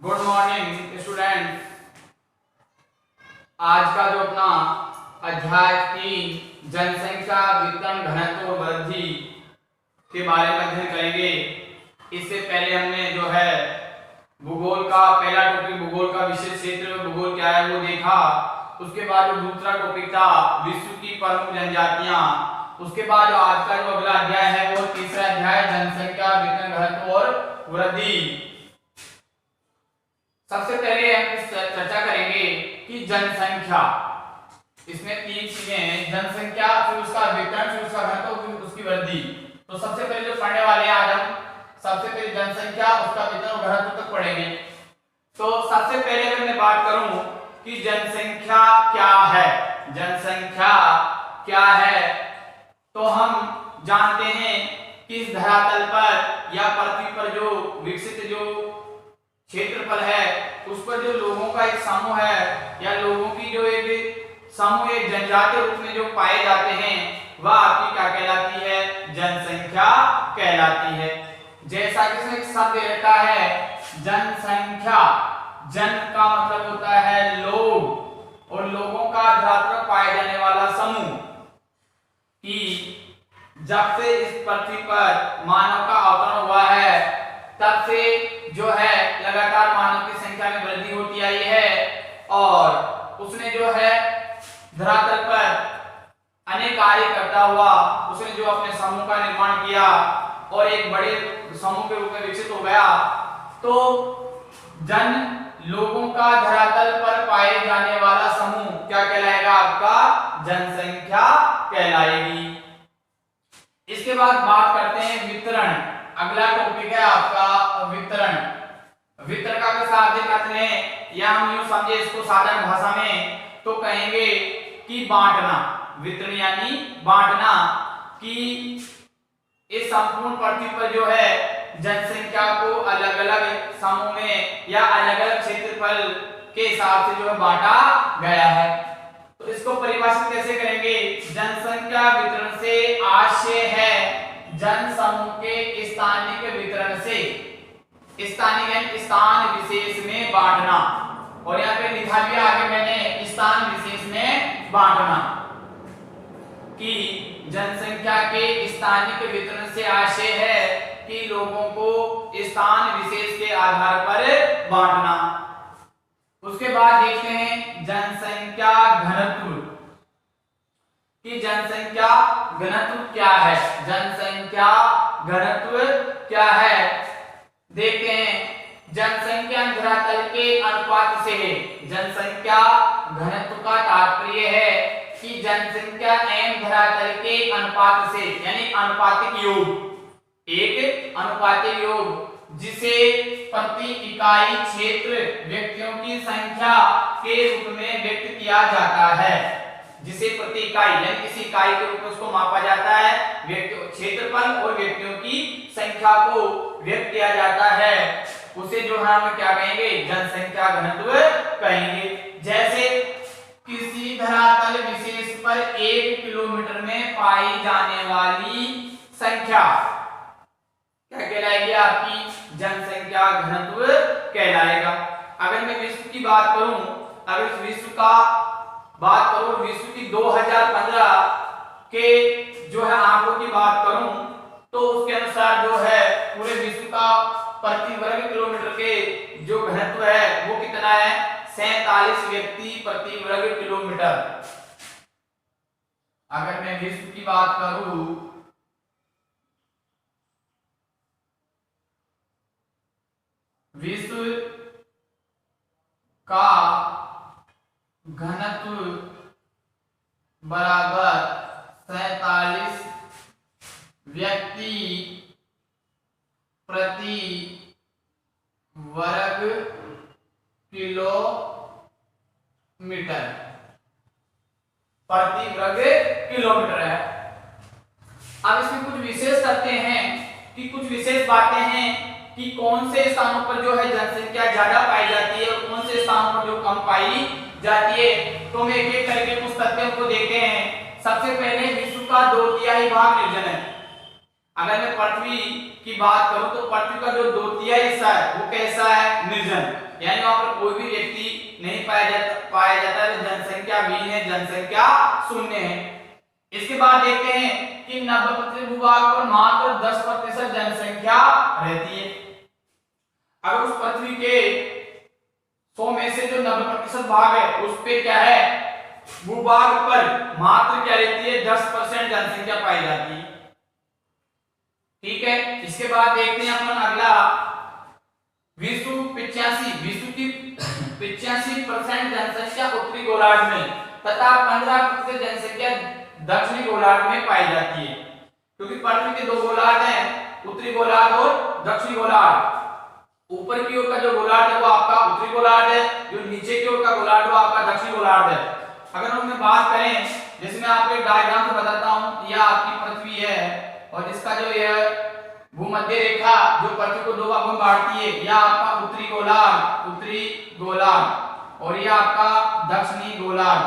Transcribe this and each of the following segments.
Good morning student. आज का जो अपना अध्याय 3 जनसंख्या वितरण घनत्व और वृद्धि के बारे में अध्ययन करेंगे। इससे पहले हमने जो है भूगोल का पहला टॉपिक भूगोल का विशेष क्षेत्र में भूगोल क्या है वो देखा। उसके बाद जो दूसरा टॉपिक था विश्व की प्रमुख जनजातियां। उसके बाद जो आज का जो अगला अध्याय है वो तीसरा अध्याय जनसंख्या वितरण घनत्व और वृद्धि। सबसे पहले हम इस चर्चा करेंगे कि जनसंख्या, इसमें तीन चीजें हैं, जनसंख्या, फिर उसका वितरण, फिर उसका घनत्व, फिर उसकी वृद्धि। तो सबसे पहले जो पढ़ने वाले हैं आज हम सबसे पहले जनसंख्या, उसका वितरण और घनत्व तक पढ़ेंगे। तो सबसे पहले अगर मैं बात करूं कि जनसंख्या क्या है, जनसंख्या क्या है, तो हम जानते हैं कि इस धरातल पर या पृथ्वी पर जो विकसित जो क्षेत्रफल है उस पर जो लोगों का एक समूह है या लोगों की जो एक समूह एक जनजातीय रूप में जो पाए जाते हैं वह आपकी क्या कहलाती है, जनसंख्या कहलाती है। जैसा कि इसमें एक शब्द रहता है जनसंख्या, जन का मतलब होता है लोग और लोगों का धरातल पर पाए जाने वाला समूह। कि जब से इस पृथ्वी पर मानव का अवतरण हुआ है तब से जो है लगातार मानव की संख्या में वृद्धि होती आई है और उसने जो है धरातल पर अनेक कार्य करता हुआ उसने जो अपने समूह का निर्माण किया और एक बड़े समूह के रूप में विकसित हो गया। तो जन लोगों का धरातल पर पाए जाने वाला समूह क्या कहलाएगा, आपका जनसंख्या कहलाएगी। इसके बाद बात करते हैं वितरण। अगला टॉपिक है आपका वितरण। वितरण का शाब्दिक अर्थ है या हम यूं समझे इसको साधारण भाषा में तो कहेंगे कि बांटना। वितरण यानी बांटना, कि इस संपूर्ण पृथ्वी पर जो है जनसंख्या को अलग अलग समूह में या अलग अलग क्षेत्रफल के हिसाब से जो है बांटा गया है। तो इसको परिभाषित कैसे करेंगे, जनसंख्या वितरण से आशय है जन समूह के स्थानिक वितरण से, स्थानिक यानी स्थान विशेष में बांटना। और यहाँ पे लिखा भी आगे मैंने स्थान विशेष में बांटना, कि जनसंख्या के स्थानिक वितरण से आशय है कि लोगों को स्थान विशेष के आधार पर बांटना। उसके बाद देखते हैं जनसंख्या घनत्व, कि जनसंख्या घनत्व क्या है, जनसंख्या घनत्व क्या है। देखते हैं जनसंख्या धरातल के अनुपात से है। जनसंख्या घनत्व का तात्पर्य है कि जनसंख्या एम धरातल के अनुपात से, यानी अनुपातिक योग, एक अनुपातिक योग जिसे प्रति इकाई क्षेत्र व्यक्तियों की संख्या के रूप में व्यक्त किया जाता है। जिसे प्रति इकाई यानी किसी इकाई के रूप में उसको मापा जाता है, व्यक्ति क्षेत्रफल और व्यक्तियों की संख्या को व्यक्त किया जाता है, उसे जो हम क्या कहेंगे, जनसंख्या घनत्व कहेंगे। जैसे किसी धरातल विशेष पर 1 किलोमीटर में पाई जाने वाली संख्या क्या कहलाएगी, आपकी जनसंख्या घनत्व कहलाएगा। अगर मैं विश्व की बात करूं, अगर विश्व का बात करूं, विश्व की 2015 के जो है आंकड़ों की बात करूं तो उसके अनुसार जो है पूरे विश्व का प्रति वर्ग किलोमीटर के जो घनत्व है वो कितना है, 47 व्यक्ति प्रति वर्ग किलोमीटर। अगर मैं विश्व की बात करूं, विश्व का घनत्व बराबर 47 व्यक्ति प्रति वर्ग किलोमीटर, प्रति वर्ग किलोमीटर है। अब इसमें कुछ विशेष तथ्य हैं कि कुछ विशेष बातें हैं कि कौन से स्थानों पर जो है जनसंख्या ज्यादा पाई जाती है और कौन से स्थानों पर जो कम पाई जाती है। तो हम एक एक करके कुछ तथ्यों को देखते हैं। सबसे पहले विश्व का 2/3 भाग निर्जन है। अगर मैं पृथ्वी की बात करूं तो पृथ्वी का जो 2/3 हिस्सा है वो कैसा है, निर्जन, यानी वहां पर कोई भी व्यक्ति नहीं पाया जाता है, जनसंख्या विहीन है, जनसंख्या शून्य है। इसके बाद देखते हैं कि 90% भूभाग पर मात्र 10% जनसंख्या रहती है। अगर उस पृथ्वी के 100 में से जो 90% भाग है उस पे क्या है, भूभाग पर मात्र क्या रहती है, 10% जनसंख्या पाई जाती है। ठीक है, इसके बाद देखते हैं अपन अगला, विश्व की 85% जनसंख्या उत्तरी गोलार्ध में तथा 15% जनसंख्या दक्षिणी गोलार्ध में पाई जाती है। क्योंकि पृथ्वी के 2 गोलार्ध हैं, उत्तरी गोलार्ध और दक्षिणी गोलार्ध। ऊपर की ओर का जो गोलार्ध है वो आपका उत्तरी गोलार्ध है, जो नीचे की ओर का गोलार्ध वो आपका दक्षिणी गोलार्ध है। अगर हम बात करें, जैसे मैं आपको एक डायग्राम से बताता हूं, यह आपकी पृथ्वी है और इसका जो यह भूमध्य रेखा जो पृथ्वी को 2 भागों में बांटती है, यह आपका उत्तरी गोलार्ध और यह आपका दक्षिणी गोलार्ध।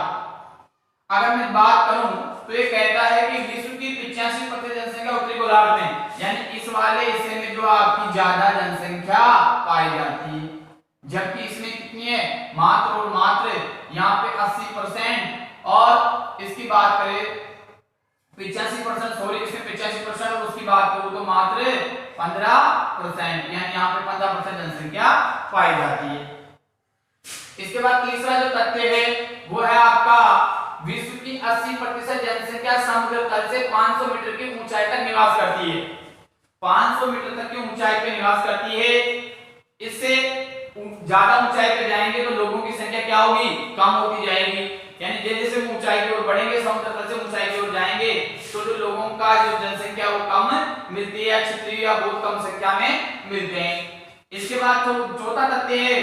अगर मैं बात करूं तो ये कहता है कि विश्व की 85% जनसंख्या उत्तरी गोलार्ध में, यानी इस वाले हिस्से में जो आपकी ज्यादा जनसंख्या पाई जाती है, जबकि इसमें कितनी है, मात्र और मात्र यहाँ पे 80%, और इसकी बात करें 85%, सॉरी इसमें 85% और उसकी बात करूं तो मात्र 15%, यानी यहाँ पे 15% जनसंख्या पाई जाती है। इसके बाद तीसरा जो तथ्य है वो है आपका, विश्व की 80% जनसंख्या समुद्र तल से 500 मीटर की ऊंचाई तक निवास करती है। 500 मीटर तक की ऊंचाई पे निवास करती है। इससे ज्यादा ऊंचाई पे जाएंगे तो लोगों की संख्या क्या होगी, कम होती जाएगी। यानी जैसे जैसे ऊंचाई की ओर बढ़ेंगे, समुद्र तल से ऊंचाई की ओर जाएंगे तो जो लोगों का जो जनसंख्या वो कम मिलती है, क्षेत्रीय या बहुत कम संख्या में मिलते हैं। इसके बाद चौथा तथ्य है,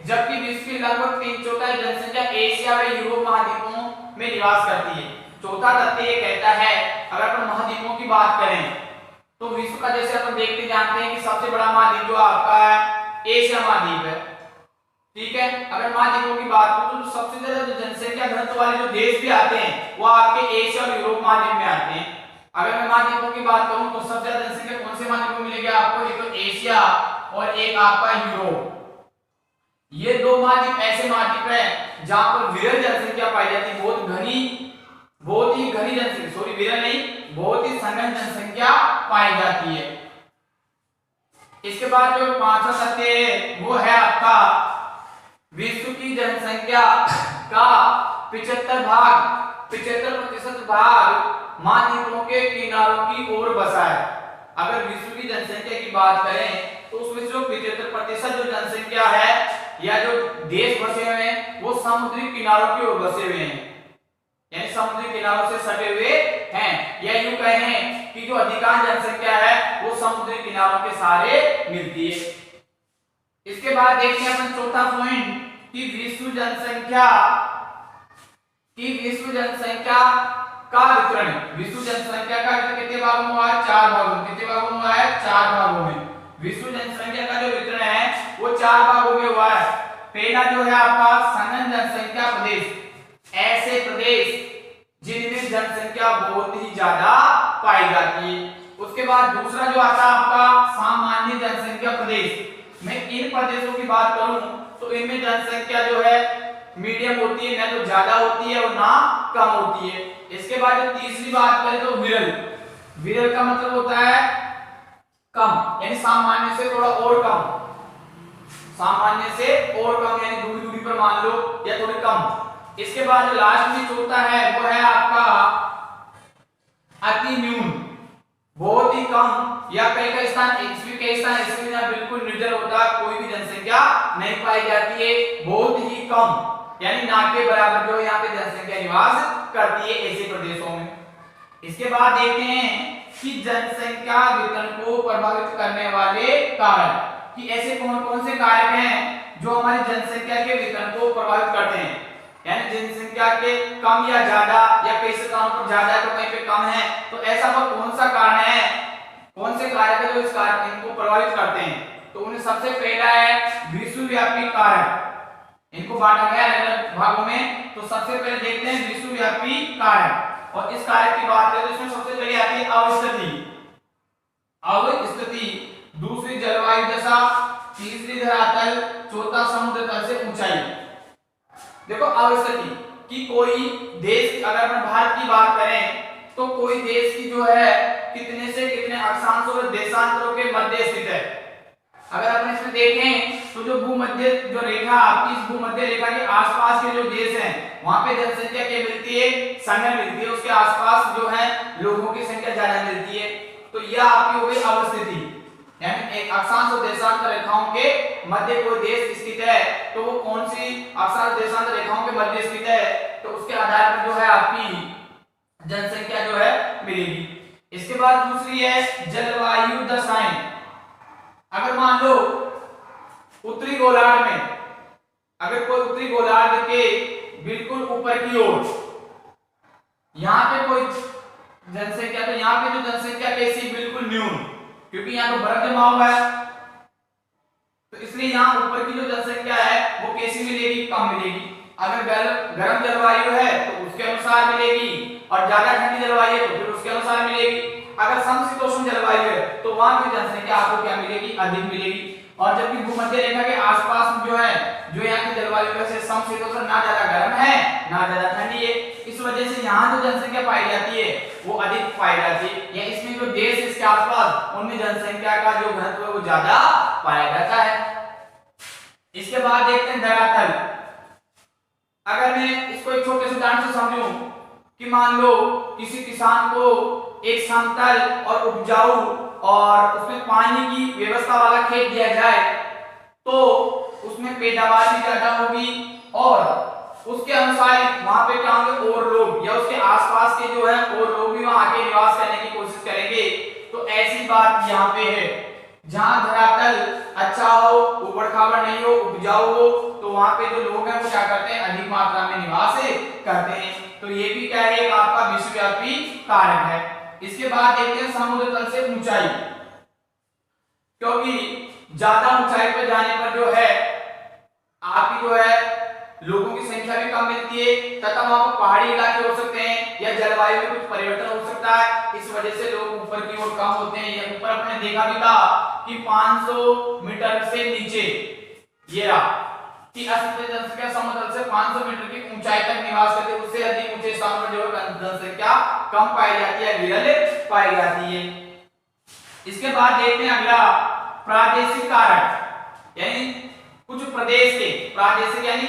जबकि विश्व की लगभग 3/4 जनसंख्या एशिया व यूरोप महाद्वीपों में निवास करती है। चौथा तथ्य ये कहता है, अगर अपन महाद्वीपों की बात करें तो विश्व का जैसे अपन देखते जानते हैं कि सबसे बड़ा महाद्वीप जो आपका है एशिया महाद्वीप है। ठीक है, अगर महाद्वीपों की बात करूं तो सबसे ज्यादा जो जनसंख्या घनत्व वाले जो देश भी आते हैं वो आपके एशिया और यूरोप महाद्वीप में आते हैं। अगर मैं महाद्वीपों की बात करूं तो सबसे ज्यादा जनसंख्या कौन से महाद्वीप में मिलेगी आपको, एक तो एशिया और एक आपका यूरोप। ये 2 महाद्वीप ऐसे महाद्वीप है जहां पर विरल जनसंख्या पाई जाती है, बहुत ही घनी जनसंख्या, सॉरी विरल नहीं, बहुत ही सघन जनसंख्या पाई जाती है। इसके बाद जो 5वां तथ्य है वो है आपका, विश्व की जनसंख्या का 75% भाग महाद्वीपों के किनारों की ओर बसा है। अगर विश्व की जनसंख्या की बात करें तो उसमें जो 75% जो जनसंख्या है या जो देश बसे हुए हैं वो समुद्री किनारों की ओर बसे हुए हैं, यानी समुद्री किनारों से सटे हुए हैं, या यूं कहें कि जो अधिकांश जनसंख्या है वो समुद्री किनारों के सहारे मिलती है। इसके बाद देखते हैं अपन चौथा पॉइंट कि विश्व जनसंख्या का वितरण, विश्व जनसंख्या का वितरण कितने भागों में हुआ है, 4 भागों में। कितने भागों में हुआ है, 4 भागों में। विश्व जनसंख्या का जो वितरण है वो 4 भागों में हुआ है। पहला जो है आपका सघन जनसंख्या प्रदेश, ऐसे प्रदेश जिनमें जनसंख्या बहुत ही ज्यादा पाई जाती है। उसके बाद दूसरा जो आता है आपका सामान्य जनसंख्या प्रदेश। मैं इन प्रदेशों की बात करूं तो इनमें जनसंख्या जो है मीडियम होती है, ना तो ज्यादा होती है और ना कम होती है। इसके बाद जो तीसरी बात करें तो विरल का मतलब होता है कम, यानी सामान्य से थोड़ा और कम, सामान्य से और कम, यानी दूरी दूरी पर मान लो या थोड़ी कम। इसके बाद लास्ट में चौथा है वो है आपका अति न्यून, बहुत ही कम, या कई स्थान इसमें बिल्कुल निर्जल होता, कोई भी जनसंख्या नहीं पाई जाती है, बहुत ही कम, यानी ना के बराबर जो यहाँ पे जनसंख्या निवास करती है ऐसे प्रदेशों में। इसके बाद देखते हैं कि जनसंख्या वितरण को प्रभावित करने वाले कारक, कि ऐसे कौन कौन से कारक हैं जो हमारी जनसंख्या के वितरण को प्रभावित करते हैं, यानी जनसंख्या के कम या ज्यादा, या कई स्थानों पर ज्यादा है तो कहीं पे कम है, तो ऐसा वो कौन सा कारण है, कौन से कारक है जो इस कारक इनको प्रभावित करते हैं। तो उन्हें सबसे पहला है विश्वव्यापी कारक, इनको बांटा गया है अलग भागों में। तो सबसे पहले देखते हैं विश्वव्यापी कारक, और इस कारक की बात करें तो इसमें सबसे पहले आती है अवस्थिति। अवस्थिति, दूसरी जलवायु दशा, तीसरी धरातल, चौथा समुद्र तल से ऊंचाई। देखो अवस्थिति कि कोई देश, अगर हम भारत की बात करें तो कोई देश की जो है कितने से कितने अक्षांशों और देशांतरों के मध्य स्थित है। अगर अपन इसमें देखें तो जो भूमध्य जो रेखा आपकी, इस भूमध्य रेखा के आसपास के जो देश हैं वहां पे जनसंख्या क्या मिलती है, संख्या मिलती है, उसके आसपास जो है लोगों की संख्या ज्यादा मिलती है। तो यह आपकी हो गई अवस्थिति, यानी एक अक्षांश और देशांतर रेखाओं के मध्य कोई देश स्थित है तो वो कौन सी अक्षांश देशांतर रेखाओं के मध्य स्थित है, तो उसके आधार पर जो है आपकी जनसंख्या जो है मिलेगी। इसके बाद दूसरी है जलवायु दशाएं। अगर मान लो उत्तरी गोलार्ध में, अगर कोई उत्तरी गोलार्ध के बिल्कुल ऊपर की ओर यहाँ पे कोई जनसंख्या, तो यहाँ पे जो जनसंख्या कैसी, बिल्कुल न्यून, क्योंकि यहाँ तो बर्फ जमा हुआ है, तो इसलिए यहाँ ऊपर की जो जनसंख्या है वो कैसी मिलेगी, कम मिलेगी। अगर गर्म जलवायु है तो उसके अनुसार मिलेगी, और ज्यादा ठंडी जलवायु है तो फिर उसके अनुसार मिलेगी। अगर समशीतोष्ण जलवायु है तो वहां की जनसंख्या आपको क्या मिलेगी, अधिक मिलेगी। और जबकि भूमध्य रेखा के आसपास जो है, जो यहाँ की जलवायु वैसे समशीतोष्ण, ना ज्यादा गर्म है ना ज्यादा ठंडी है, इस वजह से यहाँ जो जनसंख्या पाई जाती है वो अधिक पाई जाती है, या इसमें जो देश इसके आसपास उनमें जनसंख्या का जो घनत्व है वो ज्यादा पाया जाता है। इसके बाद देखते हैं धरातल। अगर मैं इसको एक छोटे से उदाहरण से समझूं कि मान लो किसी किसान को एक समतल और उपजाऊ और उसमें पानी की व्यवस्था वाला खेत दिया जाए तो उसमें पैदावार भी ज्यादा होगी, और उसके अनुसार वहां पे क्या होंगे, और लोग या उसके आसपास के जो है और लोग भी वहां आके निवास करने की कोशिश करेंगे। तो ऐसी बात यहाँ पे है, जहां धरातल अच्छा हो, ऊबड़ खाबड़ नहीं हो, उपजाऊ हो, तो वहां पे जो लोग हैं वो क्या करते हैं, अधिक मात्रा में निवास करते हैं। तो ये भी क्या है, आपका विश्वव्यापी कारक है। इसके बाद देखते हैं समुद्र तल से ऊंचाई, क्योंकि ज्यादा ऊंचाई पर जाने पर जो है आपकी जो है लोगों की संख्या भी कम मिलती है, तथा वहां पर पहाड़ी इलाके हो सकते हैं या जलवायु में कुछ परिवर्तन हो सकता है, इस वजह से लोग ऊपर की ओर कम होते हैं। या ऊपर आपने देखा भी था कि 500 मीटर से नीचे ये रहा कि जनसंख्या समुद्र से 500 मीटर की ऊंचाई तक निवास करते हैं, उससे अधिक ऊंचे स्थान पर जो जनसंख्या कम पाई जाती है, विरल पाई जाती है। इसके बाद देखते हैं अगला प्रादेशिक कारक, यानी कुछ प्रदेश के, प्रादेशिक यानी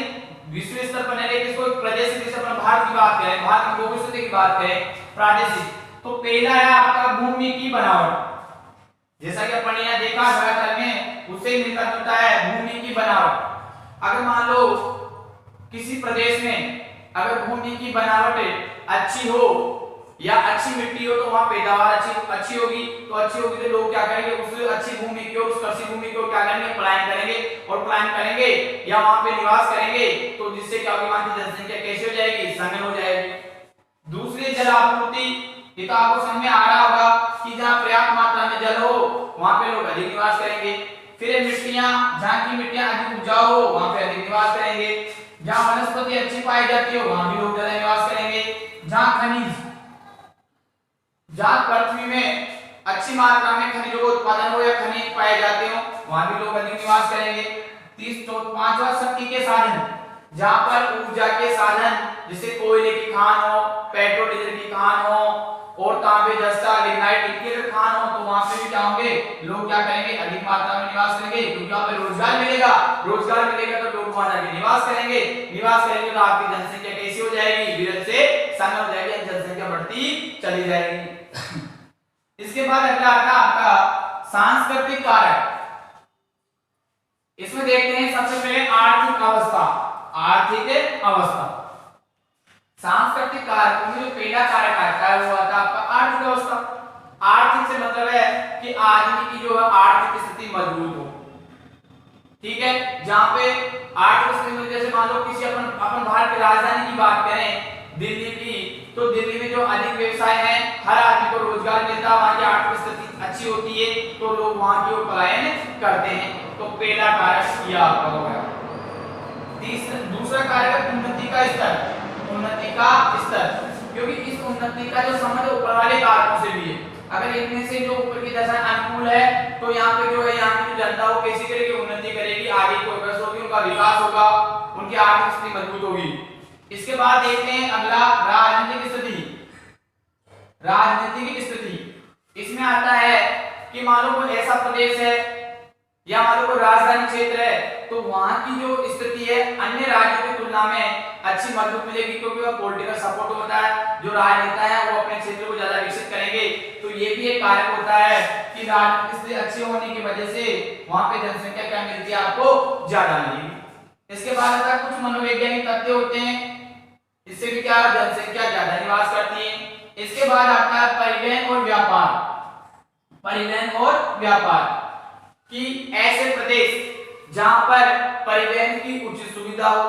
विश्व स्तर पर नहीं, इसको प्रदेशिक, जैसे अपन भारत की बात करें, भारत की भूस्थिति की बात करें, प्रादेशिक। तो पहला है आपका भूमि की बनावट, जैसा कि अपन ने देखा धरातल में उससे मिलता जुलता है भूमि की बनावट। अगर मान लो किसी प्रदेश में अगर भूमि की बनावट अच्छी हो या अच्छी मिट्टी हो तो वहां पैदावार अच्छी होगी, तो लोग क्या करेंगे, उस अच्छी भूमि की ओर, उस कृषि भूमि को क्या करेंगे, पलायन करेंगे, और पलायन करेंगे या वहां पे निवास करेंगे, तो जिससे क्या होगी, वहां की जनसंख्या कैसी हो जाएगी, सघन हो जाएगी। दूसरी जल आपूर्ति, ये तो आपको समझ में आ रहा होगा कि जहां पर्याप्त मात्रा में जल हो वहां पे लोग अधिक निवास करेंगे। फिर मिट्टियां, जहां की मिट्टियां अधिक उपजाऊ हो वहां पे अधिक निवास करेंगे। जहां वनस्पति अच्छी पाई जाती हो वहां भी लोग ज्यादा निवास करेंगे। जहां खनिज, जहां पृथ्वी में अच्छी मात्रा में खनिजों का उत्पादन हो या खनिज पाए जाते हो वहां भी लोग अधिक निवास करेंगे। पांचवा शक्ति के साधन, जहां पर ऊर्जा के साधन जैसे कोयले की खान हो, पेट्रोल डीजल की खान हो, और तांबे जस्ता लिग्नाइट इनके अगर खान हो तो वहां पे भी क्या होंगे, लोग क्या करेंगे, अधिक मात्रा में निवास करेंगे, क्योंकि वहां पे रोजगार मिलेगा तो लोग वहां जाके निवास करेंगे तो आपकी जनसंख्या कैसी हो जाएगी, विरल से सघन हो जाएगी, जनसंख्या बढ़ती चली जाएगी। इसके बाद अगला आता है आपका सांस्कृतिक कारक। इसमें देखते हैं सबसे पहले आर्थिक अवस्था। सांस्कृतिक कारक में जो पहला कारक आता है वो आता है आपका आर्थिक अवस्था। आर्थिक से मतलब है कि आदमी की जो है आर्थिक स्थिति मजबूत हो, ठीक है। जहां पे आर्थिक स्थिति में जैसे मान लो किसी अपन भारत की राजधानी की बात करें दिल्ली की, तो दिल्ली में जो अधिक व्यवसाय है, हर आदमी को रोजगार मिलता है, वहां की आर्थिक स्थिति अच्छी होती है तो लोग वहां की ओर पलायन करते हैं। तो पहला कारक ये आपका हो गया। दूसरा कारक उन्नति का स्तर, क्योंकि इस उन्नति का जो संबंध ऊपर वाले कारकों से भी है। अगर इनमें से जो ऊपर की दशा अनुकूल है तो यहाँ पे जो है यहाँ की जो जनता वो कैसी करेगी, उन्नति करेगी, आगे प्रोग्रेस होगी, उनका विकास होगा, उनकी आर्थिक स्थिति मजबूत होगी। इसके बाद देखते हैं अगला राजनीतिक स्थिति। राजनीतिक स्थिति इसमें आता है कि मान लो कोई ऐसा प्रदेश है या मान लो कोई राजधानी क्षेत्र है तो वहां की जो स्थिति है अन्य राज्यों की तुलना में अच्छी मजबूत मिलेगी, क्योंकि वह पॉलिटिकल सपोर्ट होता है, जो राजनेता है वो अपने क्षेत्र को ज्यादा विकसित करेंगे। तो ये भी एक कारक होता है कि राजनीतिक स्थिति अच्छी होने की वजह से वहां पे जनसंख्या क्या मिलती है, आपको ज्यादा मिलेगी। इसके बाद आता है कुछ मनोवैज्ञानिक तथ्य होते हैं, इससे भी क्या जनसंख्या ज्यादा निवास करती है। इसके बाद आता है परिवहन और व्यापार। परिवहन और व्यापार कि ऐसे प्रदेश जहां पर परिवहन की उच्च सुविधा हो,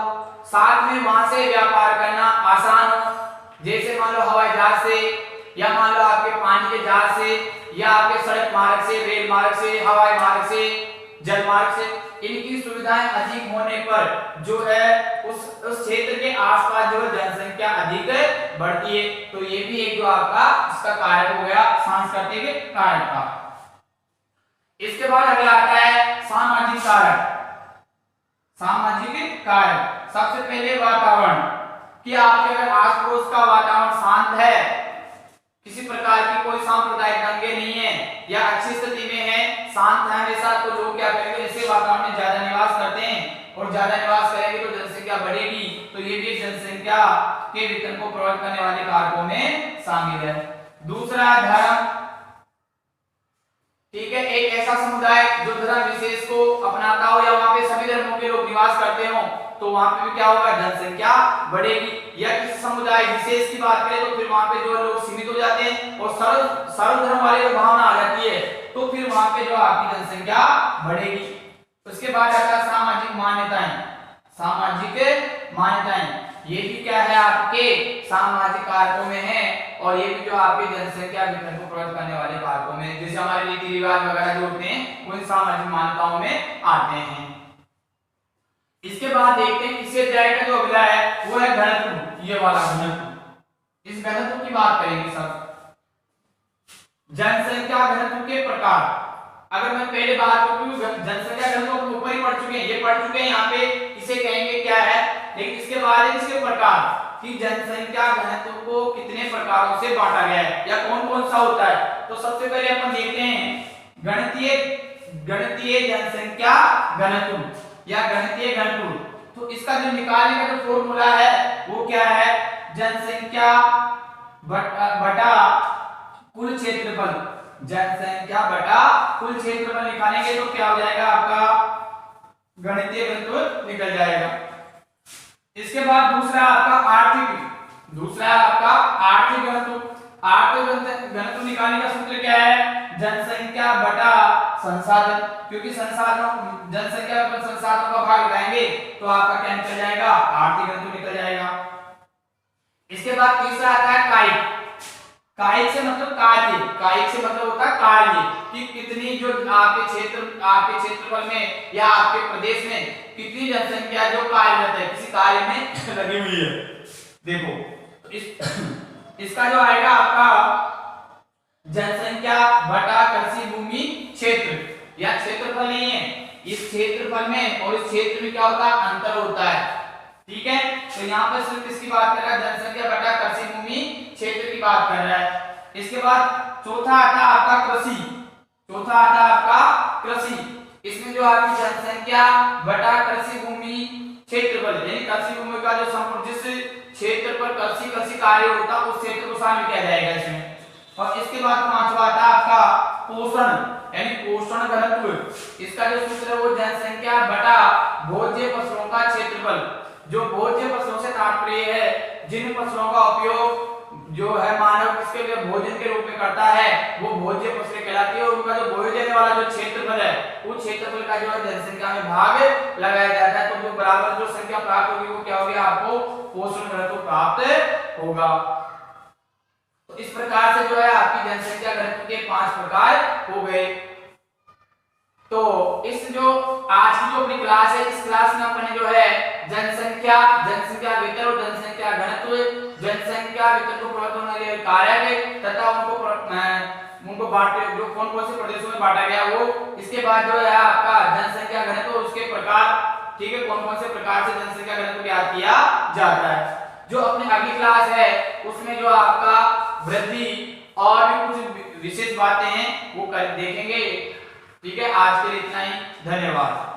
साथ में वहां से व्यापार करना आसान हो, जैसे मान लो हवाई जहाज से या मान लो आपके पानी के जहाज से या आपके सड़क मार्ग से, रेल मार्ग से, हवाई मार्ग से, जल मार्ग से, इनकी सुविधाएं अधिक होने पर जो है उस क्षेत्र के आसपास जो जनसंख्या अधिक बढ़ती है। तो ये भी एक जो आपका इसका कारक हो गया सांस्कृतिक कारक का। इसके बाद अगला आता है सामाजिक कारक। सामाजिक कारक सबसे पहले वातावरण कि आपके अगर आस पड़ोस का वातावरण शांत है, किसी प्रकार की कोई सांप्रदायिक दंगे नहीं है या अच्छी स्थिति में है, शांत है हमेशा, तो लोग क्या करेंगे, ऐसे वातावरण में ज्यादा निवास करते हैं और ज्यादा निवास करेंगे तो जनसंख्या बढ़ेगी। तो ये भी जनसंख्या के वितरण को प्रभावित करने वाले कारकों में शामिल है। दूसरा धर्म, ठीक है, एक ऐसा समुदाय जो धर्म विशेष को अपनाता हो या वहां पे सभी धर्मों के लोग निवास करते हो तो वहां पे भी क्या होगा, जनसंख्या बढ़ेगी। या किसी समुदाय विशेष की बात करें तो फिर वहां पे जो लोग सीमित हो जाते हैं और सर्वधर्म वाली जो भावना आ जाती है तो फिर वहां पे जो आपकी जनसंख्या बढ़ेगी। उसके बाद आता है सामाजिक मान्यताएं। सामाजिक मान्यताएं ये भी क्या है, आपके सामाजिक कारकों में है और ये भी जो आपके जनसंख्या वितरण को प्रभावित करने वाले कारकों में, जैसे हमारे रीति रिवाज वगैरह जो होते हैं वो इन सामाजिक मान्यताओं में आते हैं। इसके बाद देखते हैं इससे जाएगा जो अगला है वो है घनत्व। ये वाला घनत्व, इस घनत्व की बात करेंगे सब। जनसंख्या घनत्व के प्रकार, अगर मैं पहले बात करूं जनसंख्या घनत्व ऊपर ही पढ़ चुके हैं, ये पढ़ चुके हैं, यहाँ पे इसे कहेंगे क्या है, लेकिन इसके बाद इसके प्रकार कि जनसंख्या घनत्व को कितने प्रकारों से बांटा गया है या कौन कौन सा होता है। तो सबसे पहले अपन देखते हैं गणितीय जनसंख्या घनत्व या गणितीय घनत्व। तो इसका जो निकालने का जो फॉर्मूला है वो क्या है, जनसंख्या बटा कुल क्षेत्रफल। जनसंख्या बटा कुल क्षेत्रफल निकालेंगे तो क्या हो जाएगा, आपका गणितीय घनत्व निकल जाएगा। इसके बाद दूसरा आपका आर्थिक घनत्व। आर्थिक घनत्व निकालने का सूत्र क्या है, जनसंख्या बटा संसाधन, क्योंकि जनसंख्या पर संसाधनों का भाग लगाएंगे तो आपका क्या निकल जाएगा, आर्थिक घनत्व निकल जाएगा। इसके बाद तीसरा आता है कायिक। कायिक से मतलब कार्य, कायिक से मतलब होता है कार्य कि कितनी जो आपके क्षेत्रफल में या आपके प्रदेश में कितनी जनसंख्या जो कार्यरत है, किसी कार्य में लगी हुई है। देखो तो इसका जो आएगा आपका जनसंख्या बटा कृषि भूमि क्षेत्र या क्षेत्रफल नहीं है, इस क्षेत्रफल में और इस क्षेत्र में क्या होता है, अंतर होता है। ठीक है, तो यहाँ पर सिर्फ किसकी बात कर रहा है, जनसंख्या बटा कृषि भूमि क्षेत्र की बात कर रहा है। इसके बाद चौथा आता है आपका कृषि। इसमें जो आपकी जनसंख्या बटा कृषि भूमि क्षेत्रफल यानी कृषि भूमि का जो संपूर्ण जिस क्षेत्र पर कृषि कार्य होता है उस क्षेत्र को शामिल किया जाएगा इसमें। और इसके बाद पांचवा आता है आपका पोषण यानी पोषण घनत्व। इसका जो सूत्र है वो जनसंख्या बटा भोज्य फसलों का क्षेत्रफल। जो भोज्य फसलों से तात्पर्य है जिन फसलों का उपयोग जो है मानव किसके लिए भोजन के रूप में करता है वो भोज्य फसलें कहलाती है और उनका जो बोए जाने वाला जो क्षेत्रफल है उस क्षेत्रफल का जो है जनसंख्या में भाग लगाया जाता है। तो जो बराबर जो संख्या प्राप्त होगी वो क्या होगी, आपको पोषण घनत्व प्राप्त होगा। तो इस प्रकार से जो है आपकी जनसंख्या घनत्व के 5 प्रकार हो गए। तो इस जो आज की जो अपनी क्लास है इस क्लास में अपने जो है जनसंख्या वितरण और जनसंख्या घनत्व, जनसंख्या वितरण को प्रभावित होने वाले कारक तथा उनको उनको बांटे, जो कौन कौन से प्रदेशों में बांटा गया वो। इसके बाद जो है आपका जनसंख्या घनत्व और उसके प्रकार, ठीक है, कौन कौन से प्रकार से जनसंख्या घनत्व ज्ञात किया जाता है। जो अपनी अगली क्लास है उसमें जो आपका वृद्धि और भी कुछ विशेष बातें हैं वो देखेंगे। ठीक है, आज के लिए इतना ही, धन्यवाद।